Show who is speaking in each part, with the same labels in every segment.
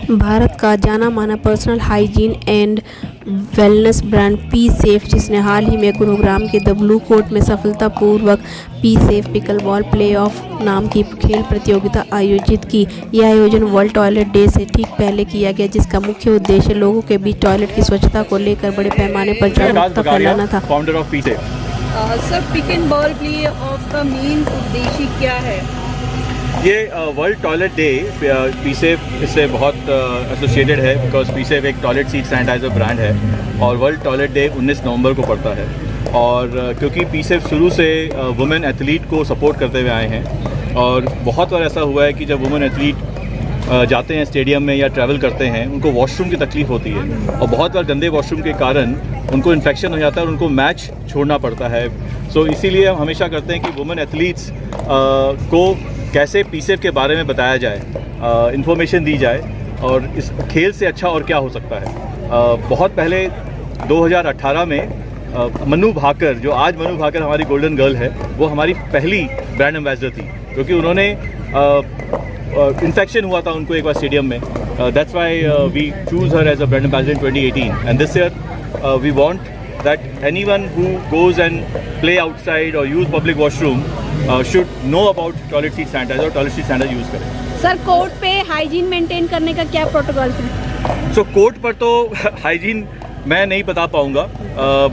Speaker 1: भारत का जाना माना personal hygiene and wellness brand P safe, जिसने हाल ही में गुरुग्राम के द ब्लू कोर्ट में सफलतापूर्वक पी सेफ पिकलबॉल प्लेऑफ नाम की खेल प्रतियोगिता आयोजित की। यह आयोजन वर्ल्ड टॉयलेट डे से ठीक पहले किया गया, जिसका मुख्य उद्देश्य लोगों के बीच टॉयलेट की स्वच्छता को लेकर बड़े पैमाने पर जागरूकता फैलाना था।
Speaker 2: Founder of Pee Safe.
Speaker 3: Sir, pick and ball play off का मेन उद्देश्य क्या है?
Speaker 2: ये World Toilet Day Pee Safe इससे बहुत एसोसिएटेड है, बिकॉज पी सेफ एक टॉयलेट सीट सैनिटाइजर ब्रांड है और वर्ल्ड टॉयलेट डे 19 नवंबर को पड़ता है। और क्योंकि पी सेफ शुरू से वुमेन एथलीट को सपोर्ट करते हुए आए हैं और बहुत बार ऐसा हुआ है कि जब वुमेन एथलीट जाते हैं स्टेडियम में या ट्रैवल करते हैं, उनको वॉशरूम की तकलीफ़ होती है और बहुत बार गंदे वॉशरूम के कारण उनको इन्फेक्शन हो जाता है और उनको मैच छोड़ना पड़ता है। सो इसीलिए हम हमेशा करते हैं कि वुमेन एथलीट्स को कैसे पी सेफ के बारे में बताया जाए, इन्फॉर्मेशन दी जाए और इस खेल से अच्छा और क्या हो सकता है। बहुत पहले 2018 में मनु भाकर, जो आज मनु भाकर हमारी गोल्डन गर्ल है, वो हमारी पहली ब्रांड एम्बेसडर थी, क्योंकि उन्होंने इन्फेक्शन हुआ था उनको एक बार स्टेडियम में। That's why we choose her as a brand ambassador in 2018 and this year we want that anyone who goes and play outside or use public washroom should know about toilet seat sanitizer और toilet seat sanitizer use करें।
Speaker 3: Sir, court पे hygiene maintain करने का क्या protocol है?
Speaker 2: सो court पर तो hygiene मैं नहीं बता पाऊँगा,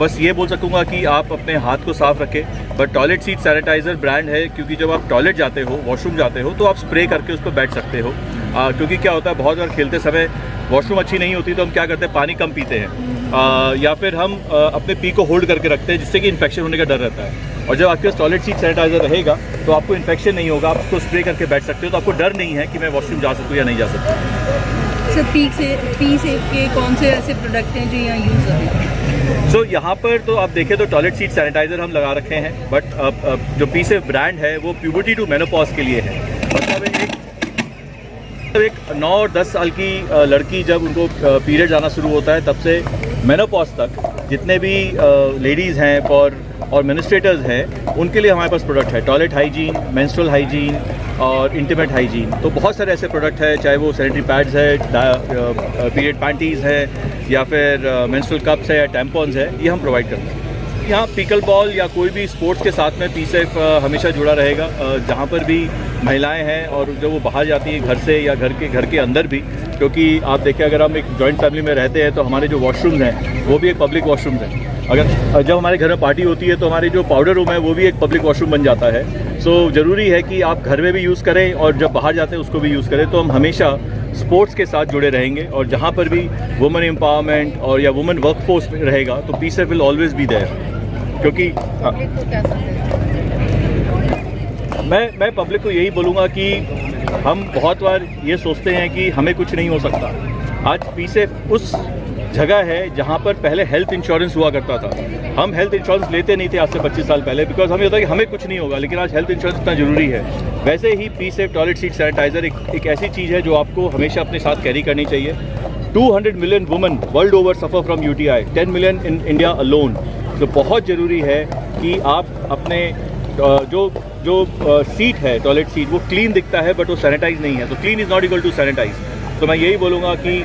Speaker 2: बस ये बोल सकूँगा कि आप अपने हाथ को साफ रखें। But toilet seat sanitiser brand है, क्योंकि जब आप टॉयलेट जाते हो, वॉशरूम जाते हो, तो आप स्प्रे करके उस पर बैठ सकते हो। क्योंकि क्या होता है, बहुत बार खेलते समय वॉशरूम अच्छी नहीं होती तो हम क्या करते हैं, पानी कम पीते हैं या फिर हम अपने पी को होल्ड करके रखते हैं, जिससे कि इन्फेक्शन होने का डर रहता है। और जब आपके पास टॉयलेट सीट सैनिटाइज़र रहेगा तो आपको इन्फेक्शन नहीं होगा, आप उसको स्प्रे करके बैठ सकते हो, तो आपको डर नहीं है कि मैं वॉशरूम जा सकूँ या नहीं जा सकता।
Speaker 3: सर, पी सेफ के कौन से ऐसे प्रोडक्ट हैं जो यहाँ यूज़ होते हैं?
Speaker 2: सो यहाँ पर तो आप देखें तो टॉयलेट सीट सैनिटाइज़र हम लगा रखे हैं, बट जो पी सेफ ब्रांड है वो प्यूबर्टी टू मेनोपॉज के लिए है। मतलब एक 9 और 10 साल की लड़की जब उनको पीरियड आना शुरू होता है, तब से मेनोपॉज तक जितने भी लेडीज़ हैं और मेनिस्ट्रेटर्स हैं, उनके लिए हमारे पास प्रोडक्ट है। टॉयलेट हाइजीन, मेंस्ट्रुअल हाइजीन और इंटीमेट हाइजीन, तो बहुत सारे ऐसे प्रोडक्ट हैं, चाहे वो सैनिटरी पैड्स है, पीरियड पैंटीज़ है या फिर मेंस्ट्रुअल कप्स है या टैम्पॉन्स है, ये हम प्रोवाइड करते हैं। यहाँ पिकल बॉल या कोई भी स्पोर्ट्स के साथ में पी सेफ हमेशा जुड़ा रहेगा। जहाँ पर भी महिलाएं हैं और जब वो बाहर जाती हैं घर से या घर के अंदर भी, क्योंकि आप देखें अगर हम एक जॉइंट फैमिली में रहते हैं तो हमारे जो वॉशरूम्स हैं वो भी एक पब्लिक वॉशरूम्स हैं। अगर जब हमारे घर में पार्टी होती है तो हमारी जो पाउडर रूम है वो भी एक पब्लिक वॉशरूम बन जाता है। सो ज़रूरी है कि आप घर में भी यूज़ करें और जब बाहर जाते हैं उसको भी यूज़ करें। तो हम हमेशा स्पोर्ट्स के साथ जुड़े रहेंगे और जहाँ पर भी वुमेन एम्पावरमेंट और या वुमेन वर्कफोर्स रहेगा तो Pee Safe will always be there. क्योंकि मैं पब्लिक को यही बोलूँगा कि हम बहुत बार ये सोचते हैं कि हमें कुछ नहीं हो सकता। आज पी सेफ उस जगह है जहाँ पर पहले हेल्थ इंश्योरेंस हुआ करता था। हम हेल्थ इंश्योरेंस लेते नहीं थे आज से 25 साल पहले, बिकॉज हमें होता है कि हमें कुछ नहीं होगा, लेकिन आज हेल्थ इंश्योरेंस इतना ज़रूरी है। वैसे ही Pee Safe toilet seat sanitiser एक ऐसी चीज़ है जो आपको हमेशा अपने साथ कैरी करनी चाहिए। 200 million women world over suffer from UTI, 10 million in India alone. तो बहुत ज़रूरी है कि आप अपने जो सीट है, टॉयलेट सीट, वो क्लीन दिखता है बट वो सैनिटाइज नहीं है, तो clean is not equal to sanitise. तो मैं यही बोलूँगा कि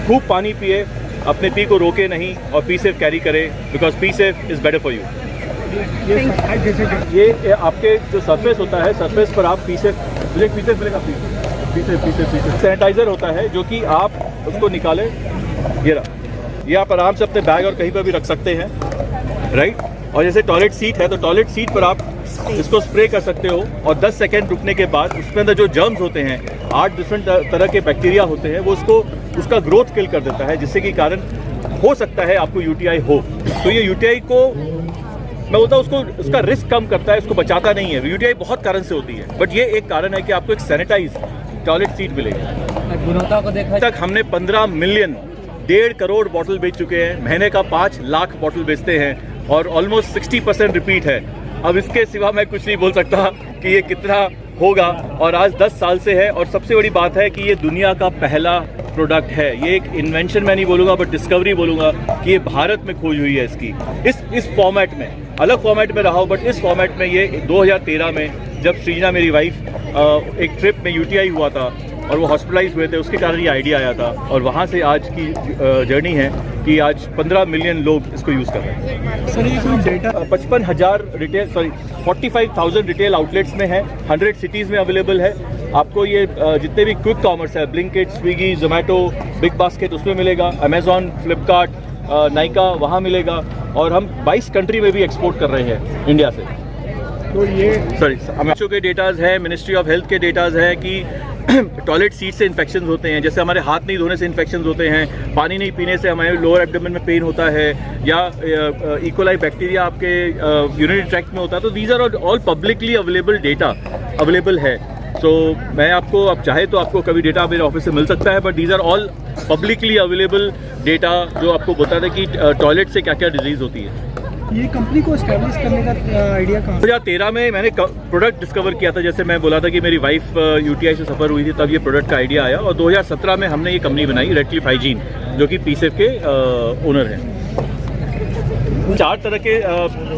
Speaker 2: खूब पानी पिए, अपने पी को रोके नहीं और पी सेफ कैरी करे, because Pee safe is better for you. ये आपके जो सरफेस होता है, सरफेस पर आप पी सेफ मिलेगा, पी सेफ सैनिटाइज़र होता है जो कि आप उसको निकालें, ये आप आराम से अपने बैग और कहीं पर भी रख सकते हैं, राइट। और जैसे टॉयलेट सीट है तो टॉयलेट सीट पर आप इसको स्प्रे कर सकते हो और 10 सेकेंड रुकने के बाद उसके अंदर जो जर्म्स होते हैं, 8 डिफरेंट तरह के बैक्टीरिया होते हैं, वो उसका ग्रोथ किल कर देता है, जिससे कि कारण हो सकता है आपको UTI हो। तो ये UTI को मैं बोलता हूँ उसका रिस्क कम करता है, उसको बचाता नहीं है। UTI बहुत कारण से होती है, बट ये एक कारण है कि आपको एक सैनिटाइज टॉयलेट सीट मिलेगी।
Speaker 4: गुणवत्ता को देखा
Speaker 2: तक हमने 15 मिलियन 1.5 करोड़ बॉटल बेच चुके हैं, महीने का 5 लाख बॉटल बेचते हैं और ऑलमोस्ट 60% रिपीट है। अब इसके सिवा मैं कुछ नहीं बोल सकता कि ये कितना होगा, और आज 10 साल से है। और सबसे बड़ी बात है कि ये दुनिया का पहला प्रोडक्ट है। ये एक इन्वेंशन मैं नहीं बोलूँगा बट डिस्कवरी बोलूँगा कि ये भारत में खोज हुई है इसकी, इस फॉर्मेट में। अलग फॉर्मेट में रहा हो बट इस फॉर्मेट में ये 2013 में जब सृजना मेरी वाइफ एक ट्रिप में UTI हुआ था और वो हॉस्पिटलाइज हुए थे, उसके कारण ये आइडिया आया था। और वहाँ से आज की जर्नी है कि आज 15 मिलियन लोग इसको यूज़ कर रहे हैं।
Speaker 4: सर ये कोई डेटा
Speaker 2: 55,000 45,000 रिटेल आउटलेट्स में है, 100 सिटीज़ में अवेलेबल है। आपको ये जितने भी क्विक कॉमर्स है, Blinkit, Swiggy, Zomato, big basket, उसमें मिलेगा। अमेजॉन, फ्लिपकार्ट, नाइका, वहाँ मिलेगा। और हम 22 कंट्री में भी एक्सपोर्ट कर रहे हैं इंडिया से।
Speaker 4: तो ये
Speaker 2: सॉरी, WHO के डेटाज़ हैं, मिनिस्ट्री ऑफ हेल्थ के डेटाज़ हैं कि टॉयलेट सीट से इन्फेक्शन होते हैं, जैसे हमारे हाथ नहीं धोने से इन्फेक्शन होते हैं, पानी नहीं पीने से हमारे लोअर एब्डोमेन में पेन होता है, या इकोलाई बैक्टीरिया आपके यूरिनरी ट्रैक्ट में होता है। तो these are all publicly available data available है। तो मैं आपको, आप चाहे तो आपको कभी डेटा मेरे ऑफिस से मिल सकता है, but these are all publicly available data जो आपको बताता है कि टॉयलेट से क्या क्या डिजीज़ होती है।
Speaker 4: ये कंपनी को एस्टैब्लिश करने का आइडिया कहाँ से?
Speaker 2: 2013 में मैंने प्रोडक्ट डिस्कवर किया था, जैसे मैं बोला था कि मेरी वाइफ UTI से सफ़र हुई थी, तब ये प्रोडक्ट का आइडिया आया। और 2017 में हमने ये कंपनी बनाई, रेड क्लिफ हाइजीन, जो कि पीसेफ के ओनर हैं। 4 तरह के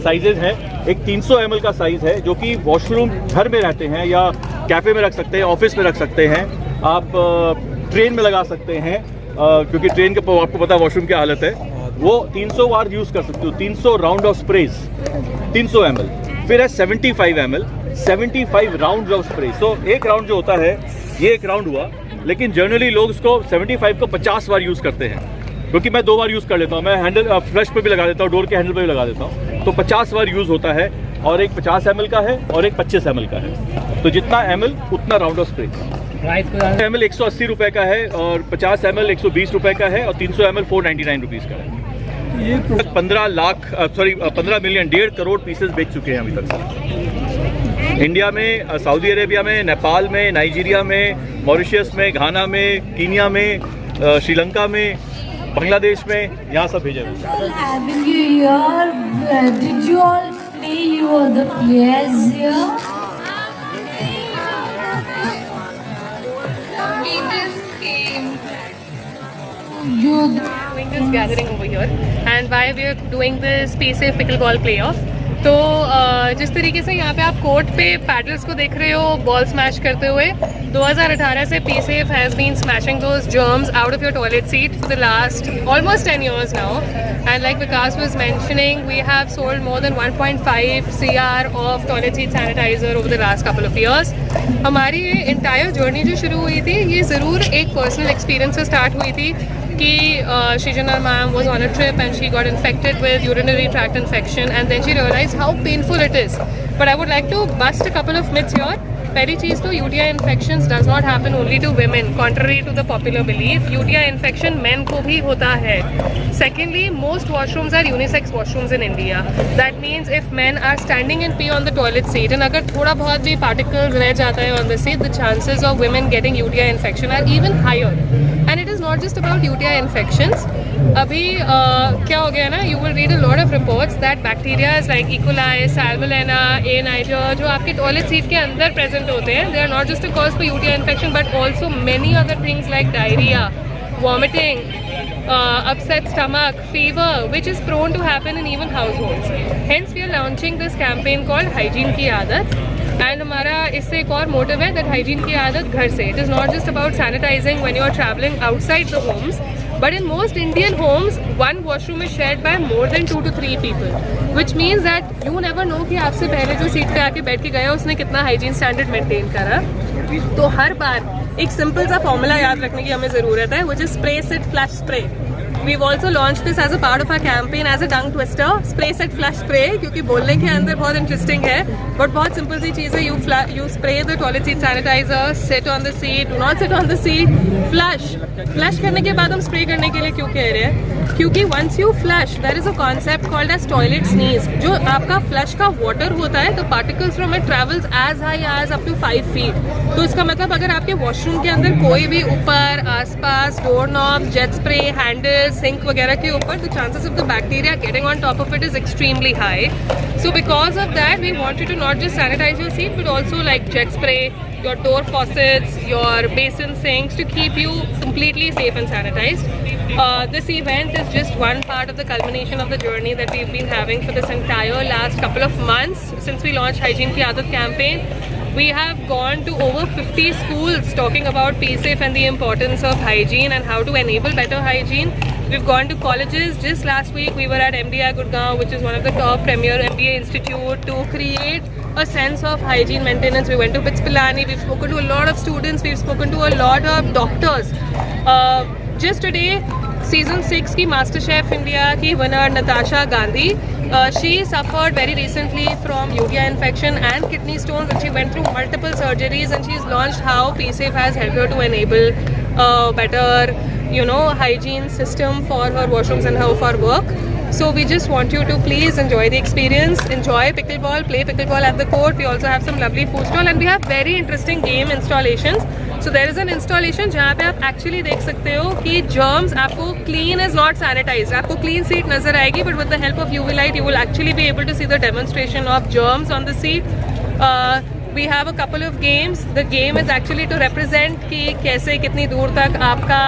Speaker 2: साइजेज हैं। एक 300 ml का साइज़ है, जो कि वॉशरूम घर में रहते हैं या कैफ़े में रख सकते हैं, ऑफिस में रख सकते हैं, आप ट्रेन में लगा सकते हैं, क्योंकि ट्रेन के आपको पता है वॉशरूम की हालत है। वो 300 बार यूज़ कर सकते हो, 300 राउंड ऑफ स्प्रेज, 300 ml। फिर है 75 ml, 75 राउंड ऑफ स्प्रे। तो एक राउंड जो होता है, ये एक राउंड हुआ, लेकिन जनरली लोग इसको 75 को 50 बार यूज़ करते हैं, क्योंकि मैं 2 बार यूज़ कर लेता हूँ। मैं हैंडल फ्लश पे भी लगा देता हूँ, डोर के हैंडल पे भी लगा देता हूँ। तो 50 बार यूज़ होता है। और एक 50 ml का है और एक 25 ml का है। तो जितना ml उतना राउंड ऑफ स्प्रे। ml 180 रुपये का है, और 50 ml 120 रुपये का है, और 300 ml 499 रुपीज़ का है।
Speaker 4: ये
Speaker 2: 15 मिलियन 1.5 करोड़ पीसेस बेच चुके हैं अभी तक। इंडिया में, सऊदी अरेबिया में, नेपाल में, नाइजीरिया में, मॉरिशस में, घाना में, कीनिया में, श्रीलंका में, बांग्लादेश में, यहाँ सब भेजे हुए।
Speaker 5: Having you here, did you all play? You were the players here. We just came. You.
Speaker 6: Doing this gathering over here, and why we are doing this PSAFE pickleball playoff. तो जिस तरीके से यहाँ पे आप कोर्ट पे paddles को देख रहे हो बॉल स्मैश करते हुए, 2018 से PSAFE has been smashing those germs out of your toilet seat for the last almost 10 years now. And like Vikas was mentioning, we have sold more than 1.5 CR of toilet seat sanitizer over the last couple of years. हमारी ये entire journey जो शुरू हुई थी, ये ज़रूर एक personal experience से start हुई थी कि Srijana ma'am was on a trip and she got infected with urinary tract infection, and then she realized how painful it is. But I would like to bust a couple of myths here. पहली चीज़ तो UTI infections does not happen only to women, contrary to the popular belief. UTI infection men को भी होता है. Secondly, most washrooms are unisex washrooms in India. That means if men are standing and pee on the toilet seat, and अगर थोड़ा बहुत भी particles रह जाता है on the seat, the chances of women getting UTI infection are even higher. And it is not just about UTI infections. अभी क्या हो गया ना, you will read a lot of reports that bacteria like E. coli, Salmonella, A. niger जो आपके toilet seat के अंदर present होते हैं, they are not just a cause for UTI infection but also many other things like diarrhea, vomiting, upset stomach, fever, which is prone to happen in even households. Hence we are launching this campaign called Hygiene की आदत. And हमारा इससे एक और motive है that hygiene की आदत घर से. It is not just about sanitising when you are travelling outside the homes, but in most Indian homes one washroom is shared by more than 2 to 3 people, which means that you never know कि आपसे पहले जो seat पे आके बैठ के गया उसने कितना हाइजीन स्टैंडर्ड मेंटेन करा. तो हर बार एक सिंपल सा फॉर्मूला याद रखने की हमें ज़रूरत है, which is spray sit flush spray. We've also launched this as a part of our campaign as a tongue twister, spray set flush spray, क्योंकि बोलने के अंदर बहुत इंटरेस्टिंग है बट बहुत सिंपल सी चीज़ है. You spray the toilet seat sanitizer, sit on the seat, do not sit on the seat, flush करने के बाद हम स्प्रे करने के लिए क्यों कह रहे हैं, क्योंकि once you flush there is a concept called as toilet sneeze. जो आपका फ्लश का वाटर होता है, the particles from it travels as high as up to 5 feet. तो इसका मतलब अगर आपके वॉशरूम के अंदर कोई भी ऊपर आसपास door knob, jet spray, handle, sink वगैरह के ऊपर, the chances of the bacteria getting on top of it is extremely high. So because of that we want you to not just sanitize your seat but also like jet spray your door faucets, your basin sinks to keep you completely safe and sanitized. This event is just one part of the culmination of the journey that we've been having for this entire last couple of months since we launched Hygiene Ki Aadat campaign. We have gone to over 50 schools talking about PSAFE and the importance of hygiene and how to enable better hygiene. We've gone to colleges. Just last week we were at MDI Gurgaon, which is one of the top premier MBA institute, to create a sense of hygiene maintenance. We went to BITS Pilani. We've spoken to a lot of students. We've spoken to a lot of doctors. Just today, season 6 की MasterChef India की winner Natasha Gandhi, she suffered very recently from UTI infection and kidney stones, and she went through multiple surgeries, and she's launched how PSAFE has helped her to enable better, hygiene system for her washrooms and her for work. So we just want you to please enjoy the experience, enjoy pickleball, play pickleball at the court. We also have some lovely food stall, and we have very interesting game installations. So there is an installation जहाँ पे आप actually देख सकते हो कि germs आपको clean is not sanitized. आपको clean seat नजर आएगी, but with the help of UV light you will actually be able to see the demonstration of germs on the seat. We have a couple of games. The game is actually to represent कि कैसे कितनी दूर तक आपका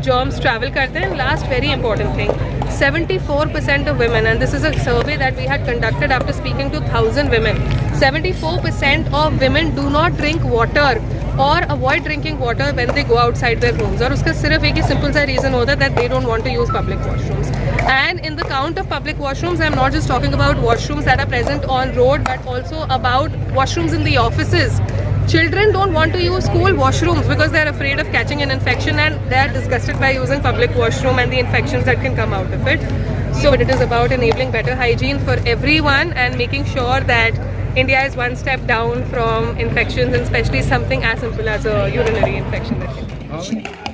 Speaker 6: germs travel करते हैं. Last very important thing, 74% of women, and this is a survey that we had conducted after speaking to 1,000 women, 74% of women do not drink water or avoid drinking water when they go outside their homes. और उसका सिर्फ एक ही simple सा reason होता है that they don't want to use public washrooms. And in the count of public washrooms, I'm not just talking about washrooms that are present on road, but also about washrooms in the offices. Children don't want to use school washrooms because they're afraid of catching an infection, and they're disgusted by using public washroom and the infections that can come out of it. So it is about enabling better hygiene for everyone and making sure that India is one step down from infections, and especially something as simple as a urinary infection that can